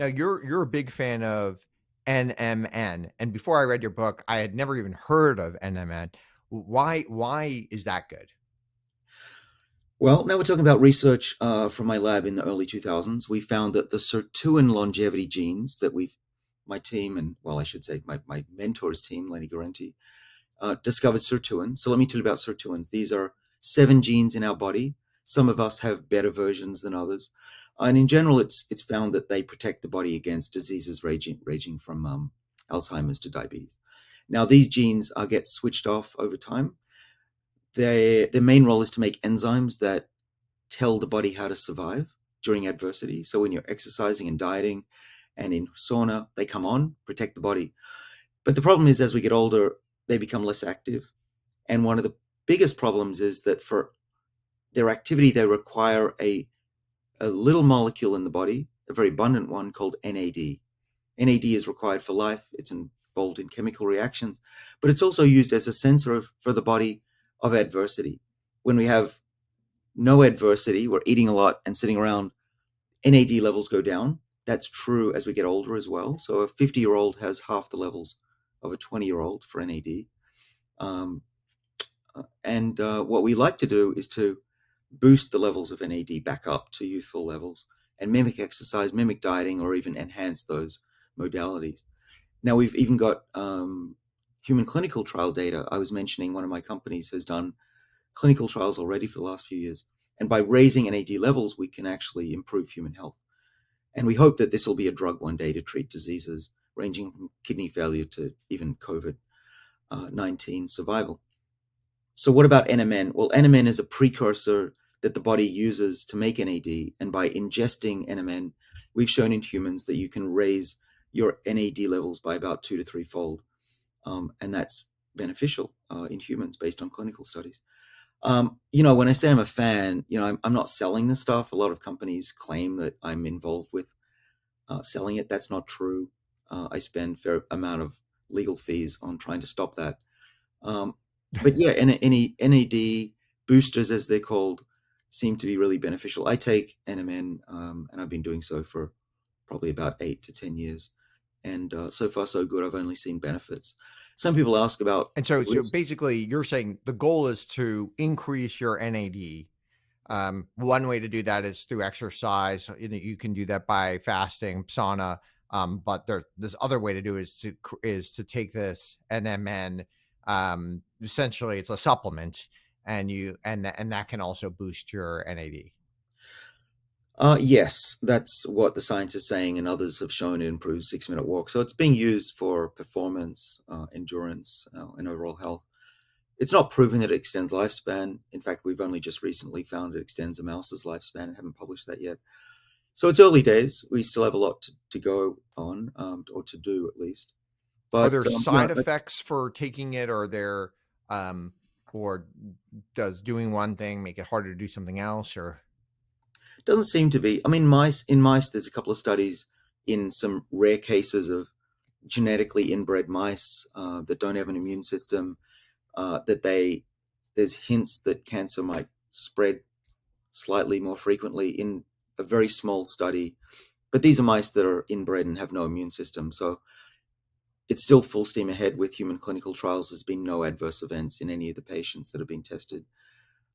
Now you're a big fan of NMN, and before I read your book, I had never even heard of NMN. Why is that good? Well, now we're talking about research from my lab in the early 2000s. We found that the sirtuin longevity genes that my team, and well, I should say my mentor's team, Lenny Guarenti, discovered sirtuins. So let me tell you about sirtuins. These are 7 genes in our body. Some of us have better versions than others. And in general, it's found that they protect the body against diseases ranging from Alzheimer's to diabetes. Now, these genes get switched off over time. Their main role is to make enzymes that tell the body how to survive during adversity. So when you're exercising and dieting and in sauna, they come on, protect the body. But the problem is, as we get older, they become less active. And one of the biggest problems is that for their activity, they require a little molecule in the body, a very abundant one called NAD. NAD is required for life. It's involved in chemical reactions, but it's also used as a sensor for the body of adversity. When we have no adversity, we're eating a lot and sitting around, NAD levels go down. That's true as we get older as well. So a 50-year-old has half the levels of a 20-year-old for NAD. Um, and what we like to do is to boost the levels of NAD back up to youthful levels and mimic exercise, mimic dieting, or even enhance those modalities. Now, we've even got human clinical trial data. I was mentioning one of my companies has done clinical trials already for the last few years. And by raising NAD levels, we can actually improve human health. And we hope that this will be a drug one day to treat diseases ranging from kidney failure to even COVID-19 survival. So what about NMN? Well, NMN is a precursor that the body uses to make NAD. And by ingesting NMN, we've shown in humans that you can raise your NAD levels by about 2 to 3 fold. And that's beneficial in humans based on clinical studies. When I say I'm a fan, I'm not selling this stuff. A lot of companies claim that I'm involved with selling it. That's not true. I spend a fair amount of legal fees on trying to stop that. Um, but yeah, any NAD boosters, as they're called, seem to be really beneficial. I take NMN, and I've been doing so for probably about 8 to 10 years, and so far so good. I've only seen benefits. Some people ask about And the so risk. basically, you're saying the goal is to increase your NAD. One way to do that is through exercise. You can do that by fasting, sauna. But there's this other way to do is to take this NMN. Essentially, it's a supplement, and that can also boost your NAD. Yes, that's what the science is saying, and others have shown it improves 6 minute walk. So it's being used for performance, endurance, and overall health. It's not proven that it extends lifespan. In fact, we've only just recently found it extends a mouse's lifespan and haven't published that yet. So it's early days. We still have a lot to go on, or to do at least. Are But there side effects for taking it, um, or does doing one thing make it harder to do something else? Or it doesn't seem to be. I mean, in mice, there's a couple of studies in some rare cases of genetically inbred mice that don't have an immune system, that there's hints that cancer might spread slightly more frequently in a very small study. But these are mice that are inbred and have no immune system. So it's still full steam ahead with human clinical trials. There's been no adverse events in any of the patients that have been tested,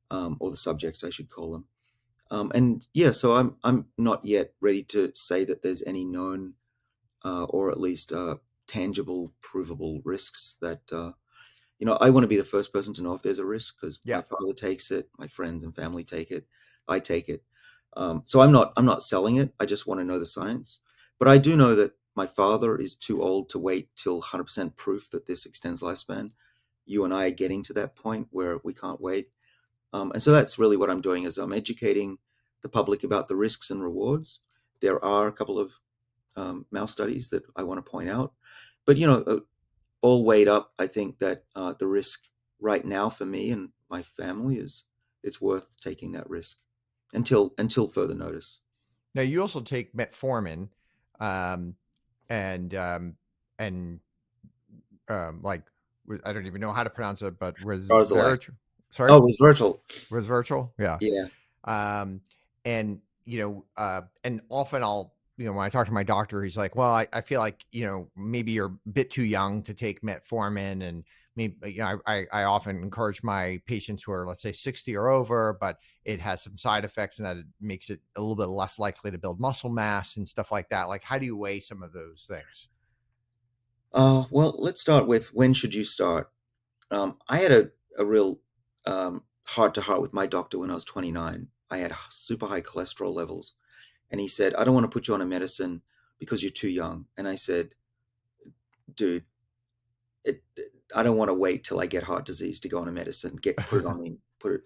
or the subjects, I should call them. And yeah, so I'm not yet ready to say that there's any known, or at least tangible, provable risks that I want to be the first person to know if there's a risk because my yeah, father takes it, my friends and family take it, I take it. So I'm not selling it. I just want to know the science. But I do know that my father is too old to wait till 100% proof that this extends lifespan. You and I are getting to that point where we can't wait. And so that's really what I'm doing is I'm educating the public about the risks and rewards. There are a couple of mouse studies that I want to point out, but all weighed up, I think that the risk right now for me and my family is it's worth taking that risk until further notice. now you also take metformin, um, and and like I don't even know how to pronounce it, but Darzalex. resveratrol. Sorry, Oh, it was virtual. resveratrol. Yeah. Yeah. Um, and and often I'll when I talk to my doctor, he's like, well, I feel like, maybe you're a bit too young to take metformin. And maybe, I often encourage my patients who are, let's say, 60 or over, but it has some side effects and that it makes it a little bit less likely to build muscle mass and stuff like that. Like, how do you weigh some of those things? Well, let's start with when should you start? I had a real heart to heart with my doctor when I was 29. I had super high cholesterol levels, and he said, "I don't want to put you on a medicine because you're too young." And I said, "Dude, it, I don't want to wait till I get heart disease to go on a medicine. Put it on me, put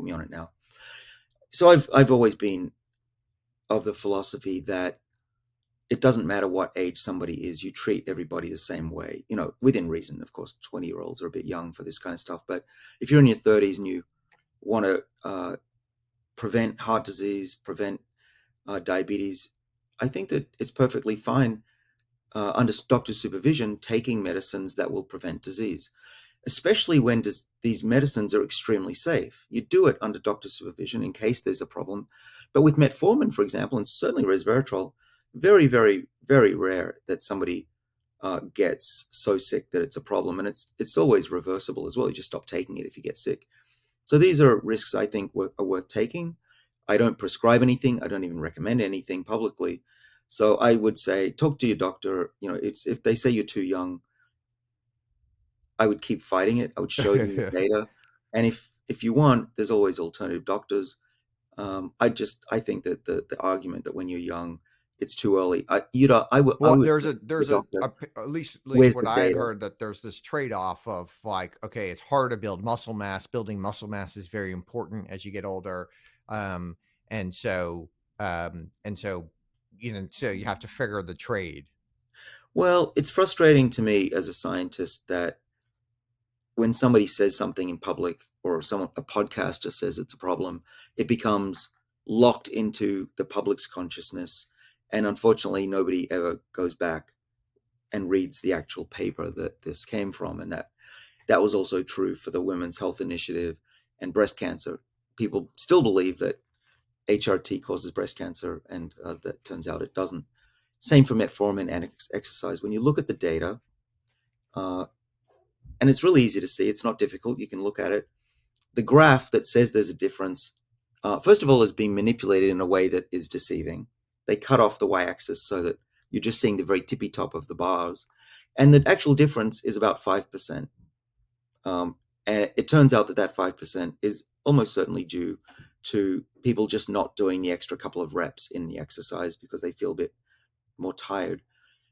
me on it now." So I've always been of the philosophy that it doesn't matter what age somebody is, you treat everybody the same way, within reason. Of course, 20-year-olds are a bit young for this kind of stuff, but if you're in your 30s and you want to prevent heart disease, prevent diabetes, I think that it's perfectly fine under doctor's supervision taking medicines that will prevent disease, especially when these medicines are extremely safe. You do it under doctor's supervision in case there's a problem. But with metformin, for example, and certainly resveratrol, very, very, very rare that somebody gets so sick that it's a problem, and it's always reversible as well. You just stop taking it if you get sick. So these are risks I think are worth taking. I don't prescribe anything. I don't even recommend anything publicly. So I would say talk to your doctor. If they say you're too young, I would keep fighting it. I would show them the data, and if you want, there's always alternative doctors. I think that the argument that when you're young, it's too early. I Well, would there's say a to the there's doctor, at least where's what the I had data? heard, that there's this trade-off of like, okay, it's hard to build muscle mass. Building muscle mass is very important as you get older. Um, and so so you have to figure the trade. Well, it's frustrating to me as a scientist that when somebody says something in public or a podcaster says it's a problem, it becomes locked into the public's consciousness. And unfortunately, nobody ever goes back and reads the actual paper that this came from. And that was also true for the Women's Health Initiative and breast cancer. People still believe that HRT causes breast cancer, and that turns out it doesn't. Same for metformin and exercise. When you look at the data, uh, and it's really easy to see, it's not difficult, you can look at it. The graph that says there's a difference, first of all, is being manipulated in a way that is deceiving. They cut off the y-axis so that you're just seeing the very tippy top of the bars. And the actual difference is about 5%. And it turns out that 5% is almost certainly due to people just not doing the extra couple of reps in the exercise because they feel a bit more tired.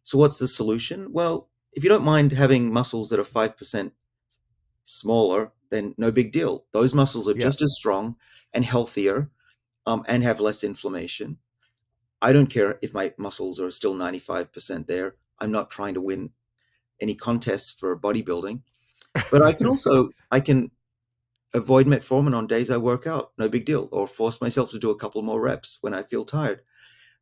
So what's the solution? Well, if you don't mind having muscles that are 5% smaller, then no big deal. Those muscles are Yeah. just as strong and healthier, and have less inflammation. I don't care if my muscles are still 95% there. I'm not trying to win any contests for bodybuilding. But I can avoid metformin on days I work out, no big deal, or force myself to do a couple more reps when I feel tired.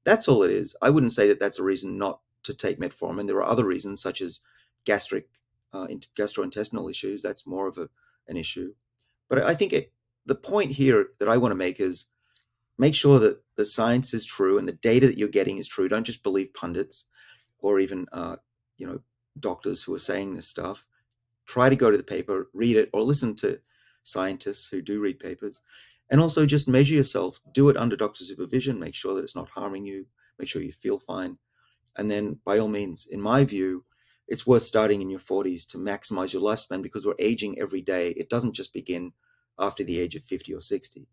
That's all it is. I wouldn't say that that's a reason not to take metformin. There are other reasons, such as gastric, gastrointestinal issues. That's more of an issue. But I think the point here that I want to make is make sure that the science is true and the data that you're getting is true. Don't just believe pundits or even you know doctors who are saying this stuff. Try to go to the paper, read it, or listen to scientists who do read papers. And also just measure yourself. Do it under doctor supervision. Make sure that it's not harming you. Make sure you feel fine. And then, by all means, in my view, it's worth starting in your 40s to maximize your lifespan because we're aging every day. It doesn't just begin after the age of 50 or 60.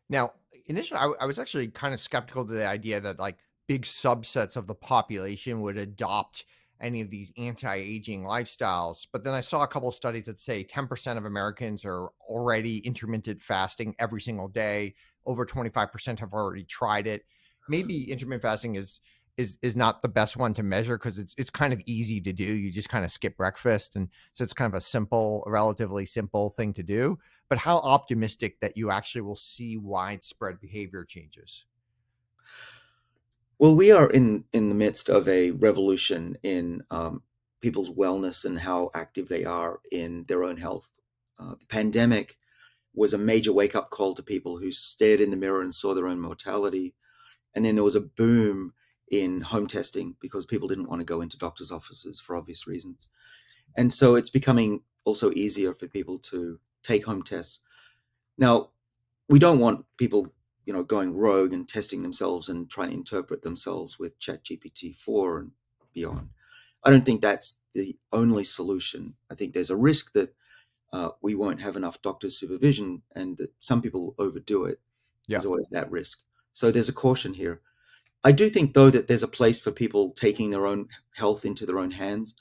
Now, initially, I was actually kind of skeptical to the idea that like big subsets of the population would adopt any of these anti-aging lifestyles. But then I saw a couple of studies that say 10% of Americans are already intermittent fasting every single day. Over 25% have already tried it. Maybe intermittent fasting is not the best one to measure because it's kind of easy to do. You just kind of skip breakfast, and so it's kind of a relatively simple thing to do. But how optimistic that you actually will see widespread behavior changes? Well, we are in the midst of a revolution in people's wellness and how active they are in their own health. The pandemic was a major wake up call to people who stared in the mirror and saw their own mortality. And then there was a boom in home testing because people didn't want to go into doctors' offices for obvious reasons. And so it's becoming also easier for people to take home tests. Now, we don't want people, going rogue and testing themselves and trying to interpret themselves with ChatGPT 4 and beyond. I don't think that's the only solution. I think there's a risk that we won't have enough doctor supervision and that some people overdo it. Yeah. There's always that risk. So there's a caution here. I do think, though, that there's a place for people taking their own health into their own hands.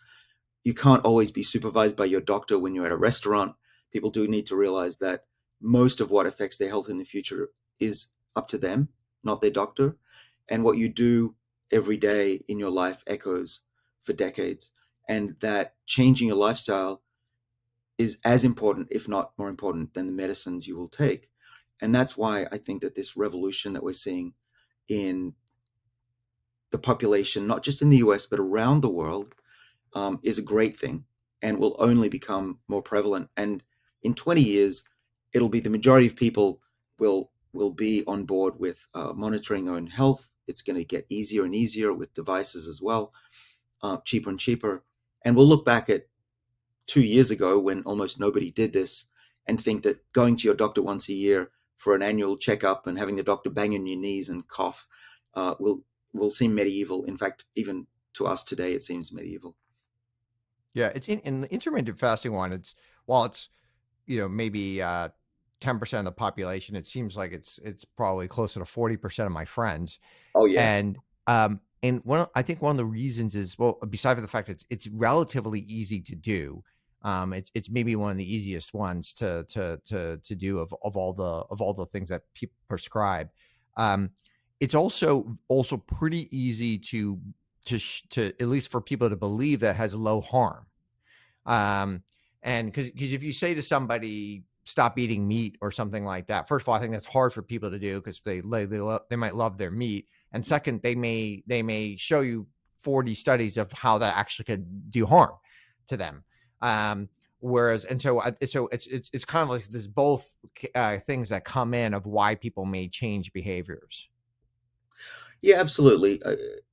You can't always be supervised by your doctor when you're at a restaurant. People do need to realize that most of what affects their health in the future is up to them, not their doctor. And what you do every day in your life echoes for decades. And that changing your lifestyle is as important, if not more important, than the medicines you will take. And that's why I think that this revolution that we're seeing in the population, not just in the US, but around the world, is a great thing and will only become more prevalent. And in 20 years, it'll be the majority of people will be on board with monitoring their own health. It's going to get easier and easier with devices as well, cheaper and cheaper. And we'll look back at 2 years ago when almost nobody did this and think that going to your doctor once a year for an annual checkup and having the doctor bang on your knees and cough will seem medieval. In fact, even to us today, it seems medieval. Yeah, it's in the intermittent fasting one. It's while it's maybe 10% of the population. It seems like it's probably closer to 40% of my friends, Oh yeah. and I think one of the reasons is, well, besides the fact that it's relatively easy to do. It's maybe one of the easiest ones to do of all the things that people prescribe. Um, it's also pretty easy to at least for people to believe that it has low harm. Um, and because if you say to somebody, stop eating meat or something like that, first of all, I think that's hard for people to do because they might love their meat. And second, they may show you 40 studies of how that actually could do harm to them. Whereas, and so it's kind of like there's both things that come in of why people may change behaviors. Yeah, absolutely.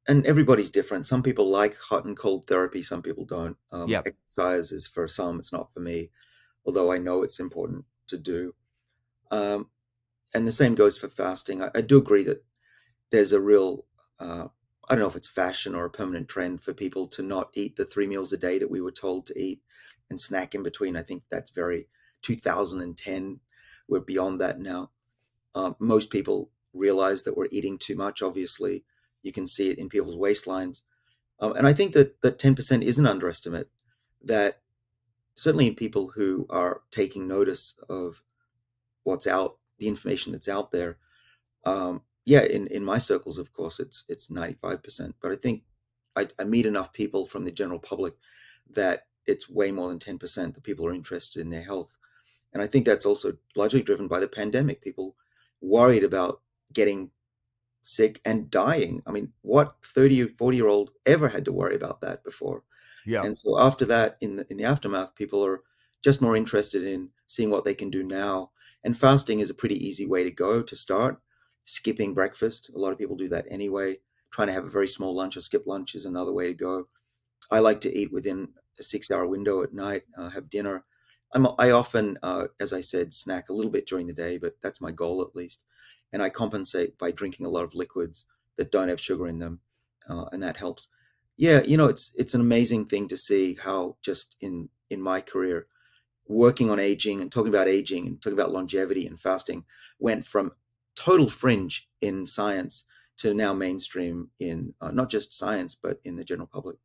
And everybody's different. Some people like hot and cold therapy, some people don't. Yep. Exercise is for some, it's not for me, although I know it's important to do. Um, and the same goes for fasting. I do agree that there's a real, I don't know if it's fashion or a permanent trend for people to not eat the 3 meals a day that we were told to eat and snack in between. I think that's very 2010. We're beyond that now. Most people realize that we're eating too much. Obviously, you can see it in people's waistlines. And I think that 10% is an underestimate, that certainly in people who are taking notice of what's out, the information that's out there. Yeah, in my circles, of course, it's 95%. But I think I meet enough people from the general public that it's way more than 10% that people are interested in their health. And I think that's also largely driven by the pandemic. People worried about getting sick and dying. I mean, what 30 or 40-year-old ever had to worry about that before? Yep. And so after that, in the aftermath, people are just more interested in seeing what they can do now. And fasting is a pretty easy way to go to start. Skipping breakfast, a lot of people do that anyway. Trying to have a very small lunch or skip lunch is another way to go. I like to eat within a 6 hour window at night, have dinner. I often, as I said, snack a little bit during the day, but that's my goal at least. And I compensate by drinking a lot of liquids that don't have sugar in them, and that helps. Yeah, it's an amazing thing to see how just in my career, working on aging and talking about longevity and fasting went from total fringe in science to now mainstream in not just science but in the general public.